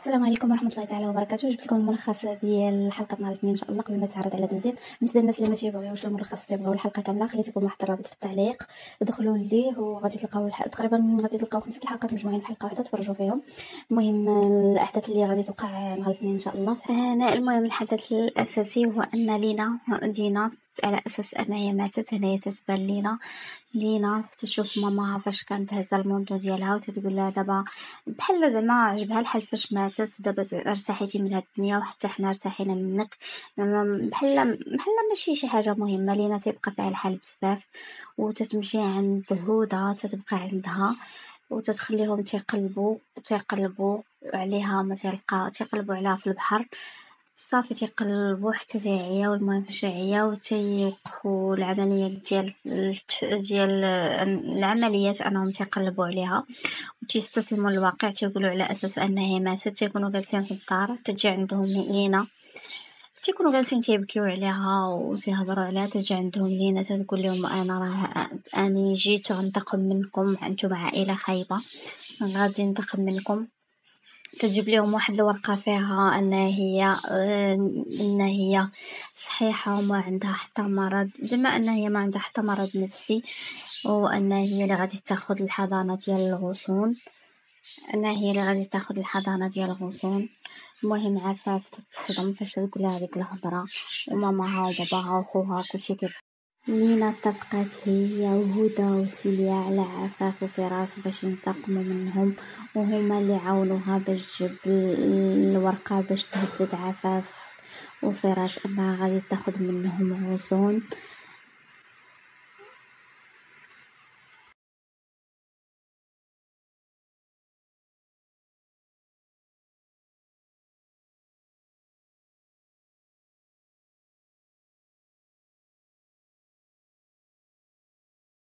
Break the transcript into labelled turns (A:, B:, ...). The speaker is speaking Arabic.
A: السلام عليكم ورحمه الله تعالى وبركاته. جبت لكم الملخص ديال حلقه نهار الاثنين ان شاء الله قبل ما تعرض على دوزيام. بالنسبه للناس اللي ما تيبغيوش الملخص وتبغوا الحلقه كامله، خليت لكم واحد الرابط في التعليق، دخلوا ليه وغادي تلقاو تقريبا غادي تلقاو 5 الحلقات مجموعين في حلقه واحده تفرجوا فيهم. المهم الاحداث اللي غادي توقع نهار الاثنين ان شاء الله.
B: المهم الحدث الاساسي هو ان لينا على اساس انها ماتت. هنايا تتبان لينا تشوف ماماها فاش كانت هازه الموندو ديالها وتتقول لها دابا بحال زعما عجبها الحال فاش ماتت، دابا ارتحيتي من هاد الدنيا وحتى حنا ارتحينا منك. زعما بحال ماشي شي حاجه مهمه. لينا تيبقى فيها الحال بزاف وتتمشي عند هدى، تتبقى عندها وتتخليهم تيقلبوا عليها، ما تيقلبوا عليها في البحر صافي، تيقلبوا حتى تيعياو. المهم فاش عياو تيوقفوا العمليات ديال العمليات انهم تيقلبوا عليها وتيستسلموا للواقع. تيقولوا على اساس انها ماتت. تيكونوا جالسين في الدار، تجي عندهم لينا، تيكونوا جالسين تيبكيو عليها وتيهضروا عليها. تجي عندهم لينا تقول لهم انا راه اني جيت غنتقم منكم، انتم عائله خايبه، غادي ننتقم منكم. تجيب لهم واحد الورقه فيها ان هي صحيحه وما عندها حتى مرض، بما ان هي ما عندها حتى مرض نفسي، وان هي اللي غادي تاخذ الحضانه ديال الغصون. المهم عفاف تتصدم فاش تقولها هذيك الهضره، وماماها وباباها وخوها كلشي لينا اتفقت هي وهدى وسيليا على عفاف وفراس باش ينتقموا منهم، وهما اللي عاونوها باش تجيب الورقه باش تهدد عفاف وفراس انها غادي تاخذ منهم غصون.